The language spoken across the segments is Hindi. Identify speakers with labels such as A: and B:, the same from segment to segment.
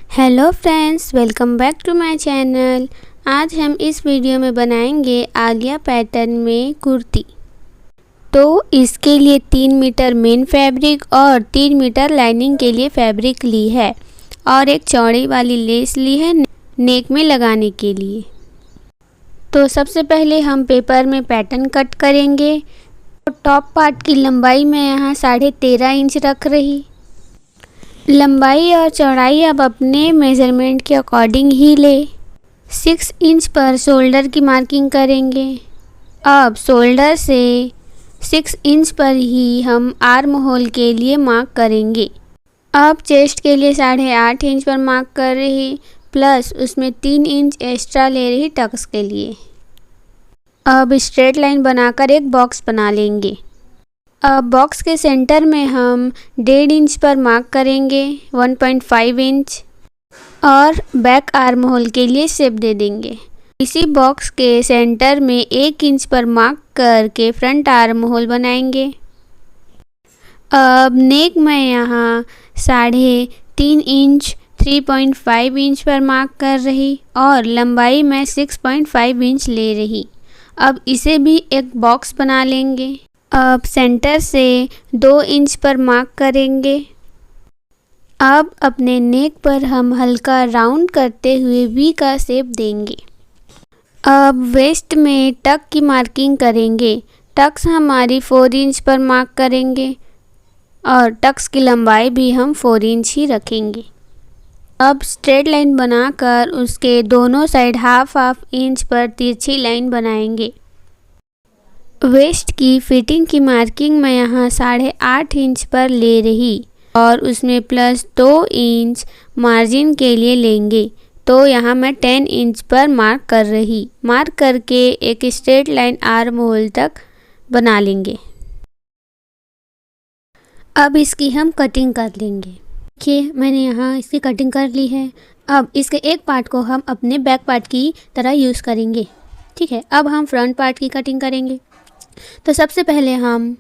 A: Hello friends, welcome back to my channel. आज हम इस वीडियो में बनाएंगे आलिया पैटर्न में कुर्ती। तो इसके लिए 3 मीटर मेन फैब्रिक और 3 मीटर लाइनिंग के लिए फैब्रिक ली है और एक चौड़ी वाली लेस ली है नेक में लगाने के लिए। तो सबसे पहले हम पेपर में पैटर्न कट करेंगे। तो टॉप पार्ट की लंबाई मैं यहाँ 13.5 इंच रख रही। लंबाई और चौड़ाई अब अपने मेज़रमेंट के अकॉर्डिंग ही ले। 6 इंच पर शोल्डर की मार्किंग करेंगे। अब शोल्डर से 6 इंच पर ही हम आर्म होल के लिए मार्क करेंगे। अब चेस्ट के लिए 8.5 इंच पर मार्क कर रही, प्लस उसमें 3 इंच एक्स्ट्रा ले रही टक्स के लिए। अब स्ट्रेट लाइन बनाकर एक बॉक्स बना लेंगे। अब बॉक्स के सेंटर में हम 1.5 इंच पर मार्क करेंगे, 1.5 इंच, और बैक आर्म होल के लिए शेप दे देंगे। इसी बॉक्स के सेंटर में 1 इंच पर मार्क करके फ्रंट आर्म होल बनाएंगे। अब नेक मैं यहाँ 3.5 इंच 3.5 इंच पर मार्क कर रही और लंबाई मैं 6.5 इंच ले रही। अब इसे भी एक बॉक्स बना लेंगे। अब सेंटर से 2 इंच पर मार्क करेंगे। अब अपने नेक पर हम हल्का राउंड करते हुए वी का शेप देंगे। अब वेस्ट में टक की मार्किंग करेंगे। टक्स हमारी 4 इंच पर मार्क करेंगे और टक्स की लंबाई भी हम 4 इंच ही रखेंगे। अब स्ट्रेट लाइन बनाकर उसके दोनों साइड हाफ इंच पर तिरछी लाइन बनाएंगे। वेस्ट की फिटिंग की मार्किंग मैं यहाँ 8.5 इंच पर ले रही और उसमें प्लस 2 इंच मार्जिन के लिए लेंगे। तो यहाँ मैं 10 इंच पर मार्क कर रही। मार्क करके एक स्ट्रेट लाइन आर्म होल तक बना लेंगे। अब इसकी हम कटिंग कर लेंगे। देखिए, मैंने यहाँ इसकी कटिंग कर ली है। अब इसके एक पार्ट को हम अपने बैक पार्ट की तरह यूज़ करेंगे। ठीक है, अब हम फ्रंट पार्ट की कटिंग करेंगे। तो सबसे पहले हम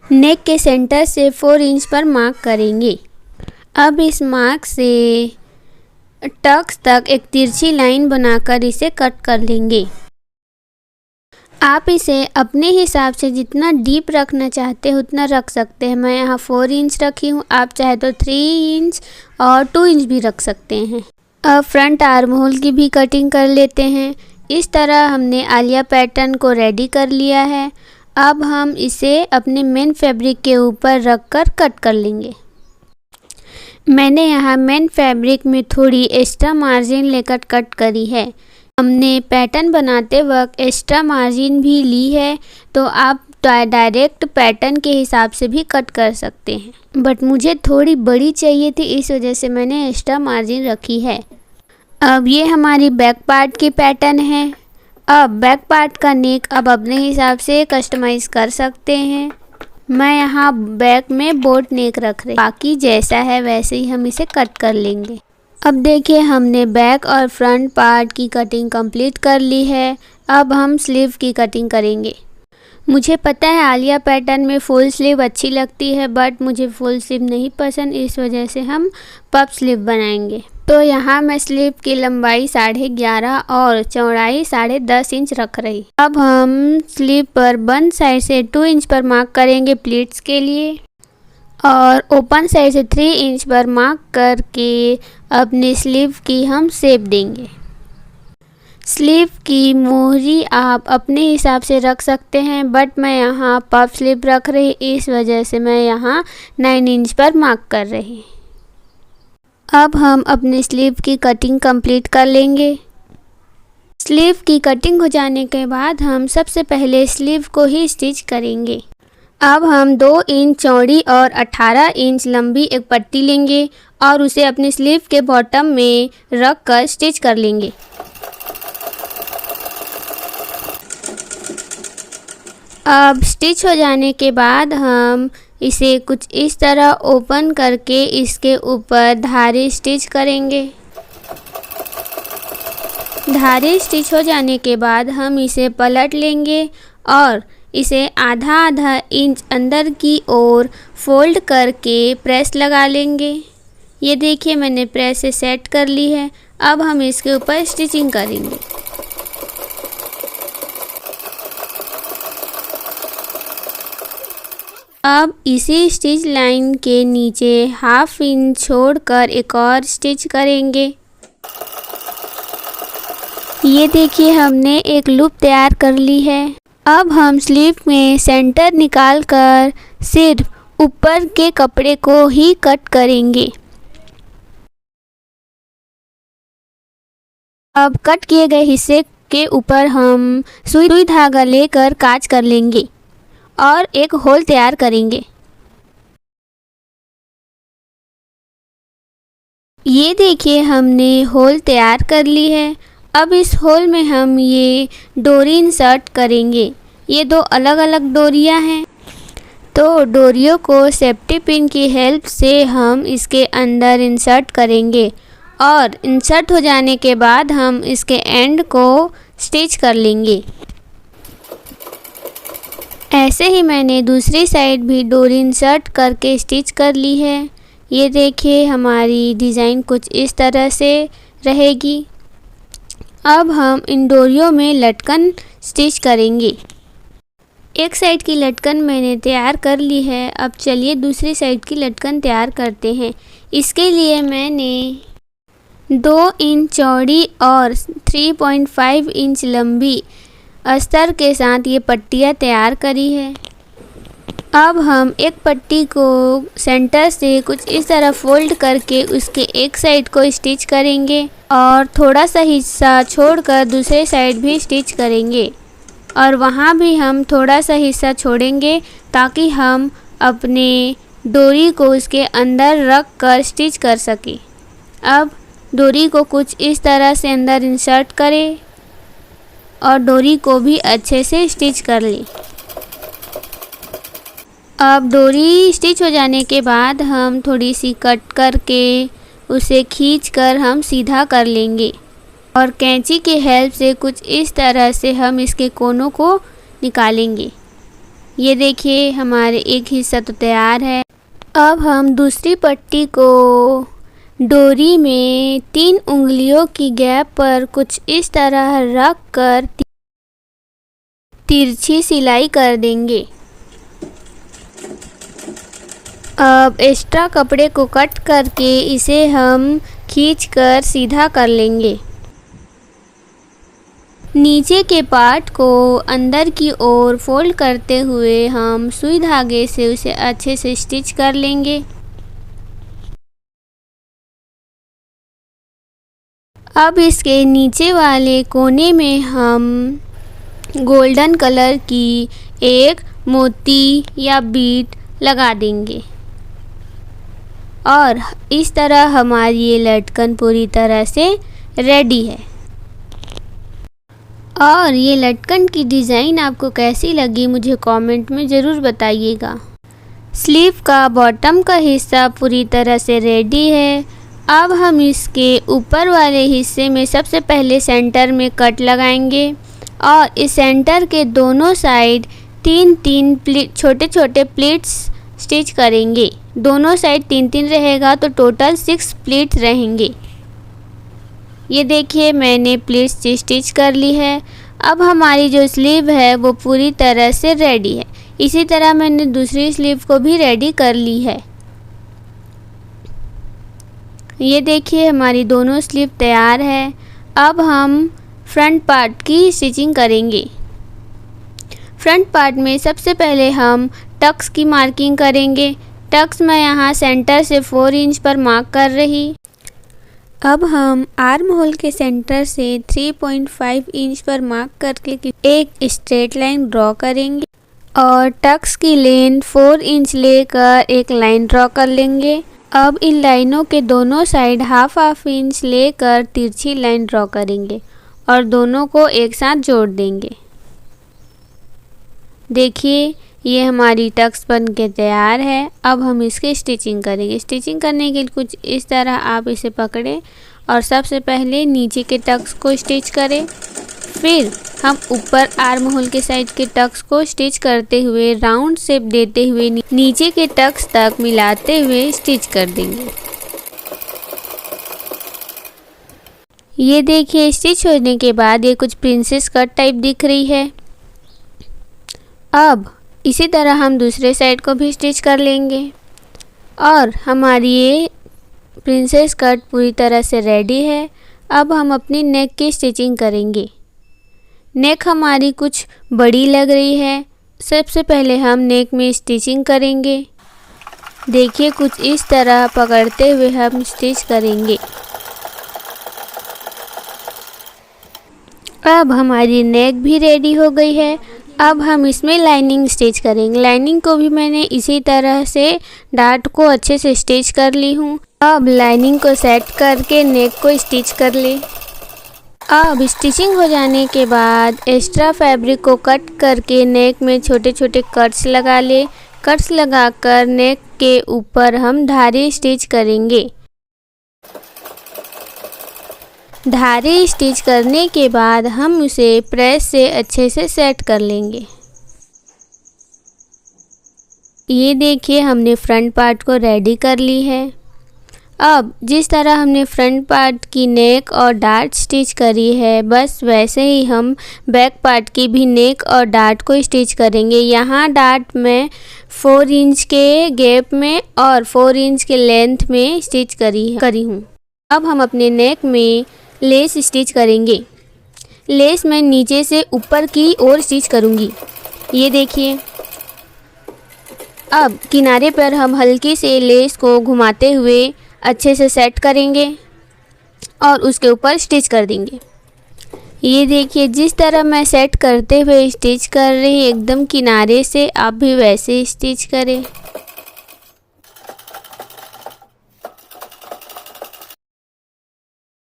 A: नेक के सेंटर से 4 इंच पर मार्क करेंगे। अब इस मार्क से टक्स तक एक तिरछी लाइन बनाकर इसे कट कर लेंगे। आप इसे अपने हिसाब से जितना डीप रखना चाहते हो उतना रख सकते हैं। मैं यहाँ 4 इंच रखी हूँ, आप चाहे तो 3 इंच और 2 इंच भी रख सकते हैं। अब फ्रंट आर्म होल की भी कटिंग कर लेते हैं। इस तरह हमने आलिया पैटर्न को रेडी कर लिया है। अब हम इसे अपने मेन फैब्रिक के ऊपर रखकर कट कर लेंगे। मैंने यहाँ मेन फैब्रिक में थोड़ी एक्स्ट्रा मार्जिन लेकर कट करी है। हमने पैटर्न बनाते वक्त एक्स्ट्रा मार्जिन भी ली है, तो आप डायरेक्ट पैटर्न के हिसाब से भी कट कर सकते हैं, बट मुझे थोड़ी बड़ी चाहिए थी, इस वजह से मैंने एक्स्ट्रा मार्जिन रखी है। अब ये हमारी बैक पार्ट की पैटर्न है। अब बैक पार्ट का नेक अब अपने हिसाब से कस्टमाइज़ कर सकते हैं। मैं यहाँ बैक में बोट नेक रख रही, बाकी जैसा है वैसे ही हम इसे कट कर लेंगे। अब देखिए, हमने बैक और फ्रंट पार्ट की कटिंग कंप्लीट कर ली है। अब हम स्लीव की कटिंग करेंगे। मुझे पता है आलिया पैटर्न में फुल स्लीव अच्छी लगती है, बट मुझे फुल स्लीव नहीं पसंद, इस वजह से हम पफ स्लीव बनाएंगे। तो यहाँ मैं स्लीव की लंबाई 11.5 और चौड़ाई 10.5 इंच रख रही। अब हम स्लीव पर बंद साइड से 2 इंच पर मार्क करेंगे प्लीट्स के लिए और ओपन साइड से 3 इंच पर मार्क करके अपनी स्लीव की हम शेप देंगे। स्लीव की मोहरी आप अपने हिसाब से रख सकते हैं, बट मैं यहाँ पफ स्लीव रख रही, इस वजह से मैं यहाँ 9 इंच पर मार्क कर रही। अब हम अपने स्लीव की कटिंग कंप्लीट कर लेंगे। स्लीव की कटिंग हो जाने के बाद हम सबसे पहले स्लीव को ही स्टिच करेंगे। अब हम 2 इंच चौड़ी और 18 इंच लंबी एक पट्टी लेंगे और उसे अपने स्लीव के बॉटम में रख कर स्टिच कर लेंगे। अब स्टिच हो जाने के बाद हम इसे कुछ इस तरह ओपन करके इसके ऊपर धारी स्टिच करेंगे। धारी स्टिच हो जाने के बाद हम इसे पलट लेंगे और इसे आधा इंच अंदर की ओर फोल्ड करके प्रेस लगा लेंगे। ये देखिए मैंने प्रेस से सेट कर ली है। अब हम इसके ऊपर स्टिचिंग करेंगे। अब इसी स्टिच लाइन के नीचे हाफ इंच छोड़कर एक और स्टिच करेंगे। ये देखिए हमने एक लूप तैयार कर ली है। अब हम स्लीव में सेंटर निकालकर सिर्फ ऊपर के कपड़े को ही कट करेंगे। अब कट किए गए हिस्से के ऊपर हम सुई धागा लेकर काज कर लेंगे और एक होल तैयार करेंगे। ये देखिए हमने होल तैयार कर ली है। अब इस होल में हम ये डोरी इंसर्ट करेंगे। ये दो अलग अलग डोरियां हैं, तो डोरियों को सेफ्टी पिन की हेल्प से हम इसके अंदर इंसर्ट करेंगे और इंसर्ट हो जाने के बाद हम इसके एंड को स्टिच कर लेंगे। ऐसे ही मैंने दूसरी साइड भी डोरी इंसर्ट करके स्टिच कर ली है। ये देखिए हमारी डिज़ाइन कुछ इस तरह से रहेगी। अब हम इन डोरियों में लटकन स्टिच करेंगे। एक साइड की लटकन मैंने तैयार कर ली है। अब चलिए दूसरी साइड की लटकन तैयार करते हैं। इसके लिए मैंने 2 इंच चौड़ी और 3.5 इंच लंबी अस्तर के साथ ये पट्टियाँ तैयार करी है। अब हम एक पट्टी को सेंटर से कुछ इस तरह फोल्ड करके उसके एक साइड को स्टिच करेंगे और थोड़ा सा हिस्सा छोड़कर दूसरे साइड भी स्टिच करेंगे और वहाँ भी हम थोड़ा सा हिस्सा छोड़ेंगे ताकि हम अपने डोरी को उसके अंदर रख कर स्टिच कर सकें। अब डोरी को कुछ इस तरह से अंदर इंसर्ट करें और डोरी को भी अच्छे से स्टिच कर लें। अब डोरी स्टिच हो जाने के बाद हम थोड़ी सी कट करके उसे खींचकर हम सीधा कर लेंगे और कैंची की हेल्प से कुछ इस तरह से हम इसके कोनों को निकालेंगे। ये देखिए हमारे एक हिस्सा तो तैयार है। अब हम दूसरी पट्टी को डोरी में 3 उंगलियों की गैप पर कुछ इस तरह रख कर तिरछी सिलाई कर देंगे। अब एक्स्ट्रा कपड़े को कट करके इसे हम खींचकर सीधा कर लेंगे। नीचे के पार्ट को अंदर की ओर फोल्ड करते हुए हम सुई धागे से उसे अच्छे से स्टिच कर लेंगे। अब इसके नीचे वाले कोने में हम गोल्डन कलर की एक मोती या बीट लगा देंगे और इस तरह हमारी ये लटकन पूरी तरह से रेडी है। और ये लटकन की डिज़ाइन आपको कैसी लगी मुझे कमेंट में ज़रूर बताइएगा। स्लीव का बॉटम का हिस्सा पूरी तरह से रेडी है। अब हम इसके ऊपर वाले हिस्से में सबसे पहले सेंटर में कट लगाएंगे और इस सेंटर के दोनों साइड 3-3 छोटे छोटे प्लीट्स स्टिच करेंगे। दोनों साइड 3-3 रहेगा तो टोटल 6 प्लीट्स रहेंगे। ये देखिए मैंने प्लीट्स स्टिच कर ली है। अब हमारी जो स्लीव है वो पूरी तरह से रेडी है। इसी तरह मैंने दूसरी स्लीव को भी रेडी कर ली है। ये देखिए हमारी दोनों स्लीव तैयार है। अब हम फ्रंट पार्ट की स्टिचिंग करेंगे। फ्रंट पार्ट में सबसे पहले हम टक्स की मार्किंग करेंगे। टक्स मैं यहाँ सेंटर से 4 इंच पर मार्क कर रही। अब हम आर्म होल के सेंटर से 3.5 इंच पर मार्क करके एक स्ट्रेट लाइन ड्रॉ करेंगे और टक्स की लेंथ 4 इंच लेकर एक लाइन ड्रॉ कर लेंगे। अब इन लाइनों के दोनों साइड हाफ इंच लेकर तिरछी लाइन ड्रॉ करेंगे और दोनों को एक साथ जोड़ देंगे। देखिए ये हमारी टक्स बन के तैयार है। अब हम इसकी स्टिचिंग करेंगे। स्टिचिंग करने के लिए कुछ इस तरह आप इसे पकड़ें और सबसे पहले नीचे के टक्स को स्टिच करें। फिर हम ऊपर आर्म होल के साइड के टक्स को स्टिच करते हुए राउंड शेप देते हुए नीचे के टक्स तक मिलाते हुए स्टिच कर देंगे। ये देखिए स्टिच होने के बाद ये कुछ प्रिंसेस कट टाइप दिख रही है। अब इसी तरह हम दूसरे साइड को भी स्टिच कर लेंगे और हमारी ये प्रिंसेस कट पूरी तरह से रेडी है। अब हम अपनी नेक की स्टिचिंग करेंगे। नेक हमारी कुछ बड़ी लग रही है। सबसे पहले हम नेक में स्टिचिंग करेंगे। देखिए कुछ इस तरह पकड़ते हुए हम स्टिच करेंगे। अब हमारी नेक भी रेडी हो गई है। अब हम इसमें लाइनिंग स्टिच करेंगे। लाइनिंग को भी मैंने इसी तरह से डार्ट को अच्छे से स्टिच कर ली हूँ। अब लाइनिंग को सेट करके नेक को स्टिच कर ले। अब स्टिचिंग हो जाने के बाद एक्स्ट्रा फैब्रिक को कट करके नेक में छोटे छोटे कट्स लगा ले। कट्स लगाकर नेक के ऊपर हम धारी स्टिच करेंगे। धारी स्टिच करने के बाद हम उसे प्रेस से अच्छे से सेट कर लेंगे। ये देखिए हमने फ्रंट पार्ट को रेडी कर ली है। अब जिस तरह हमने फ्रंट पार्ट की नेक और डार्ट स्टिच करी है, बस वैसे ही हम बैक पार्ट की भी नेक और डार्ट को स्टिच करेंगे। यहाँ डार्ट में 4 इंच के गैप में और 4 इंच के लेंथ में स्टिच करी हूँ। अब हम अपने नेक में लेस स्टिच करेंगे। लेस मैं नीचे से ऊपर की ओर स्टिच करूँगी। ये देखिए। अब किनारे पर हम हल्की से लेस को घुमाते हुए अच्छे से सेट करेंगे और उसके ऊपर स्टिच कर देंगे। ये देखिए जिस तरह मैं सेट करते हुए स्टिच कर रही एकदम किनारे से, आप भी वैसे स्टिच करें।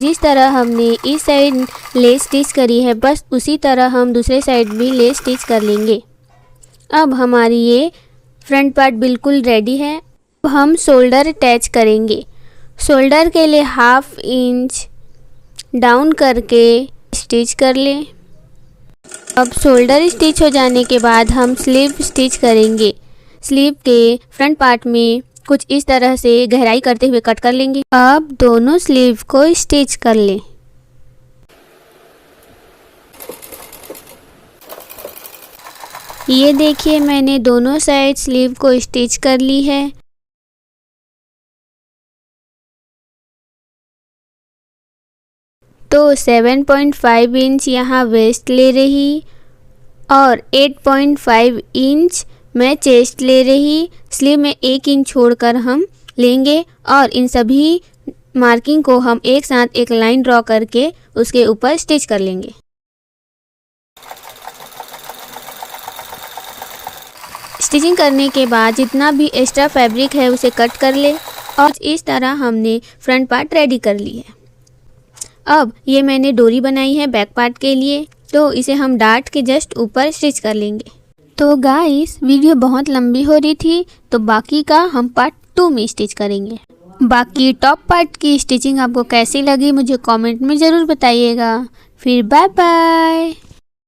A: जिस तरह हमने इस साइड लेस स्टिच करी है, बस उसी तरह हम दूसरे साइड भी लेस स्टिच कर लेंगे। अब हमारी ये फ्रंट पार्ट बिल्कुल रेडी है। अब हम शोल्डर अटैच करेंगे। शोल्डर के लिए 1/2 इंच डाउन करके स्टिच कर लें। अब शोल्डर स्टिच हो जाने के बाद हम स्लीव स्टिच करेंगे। स्लीव के फ्रंट पार्ट में कुछ इस तरह से गहराई करते हुए कट कर लेंगे। अब दोनों स्लीव को स्टिच कर लें। ये देखिए मैंने दोनों साइड स्लीव को स्टिच कर ली है। तो 7.5 इंच यहाँ वेस्ट ले रही और 8.5 इंच मैं चेस्ट ले रही। स्लीव में 1 इंच छोड़कर हम लेंगे और इन सभी मार्किंग को हम एक साथ एक लाइन ड्रॉ करके उसके ऊपर स्टिच कर लेंगे। स्टिचिंग करने के बाद जितना भी एक्स्ट्रा फैब्रिक है उसे कट कर ले और इस तरह हमने फ्रंट पार्ट रेडी कर ली है। अब ये मैंने डोरी बनाई है बैक पार्ट के लिए, तो इसे हम डार्ट के जस्ट ऊपर स्टिच कर लेंगे। तो गाइस वीडियो बहुत लंबी हो रही थी, तो बाकी का हम पार्ट 2 में स्टिच करेंगे। बाकी टॉप पार्ट की स्टिचिंग आपको कैसी लगी मुझे कमेंट में ज़रूर बताइएगा। फिर बाय बाय।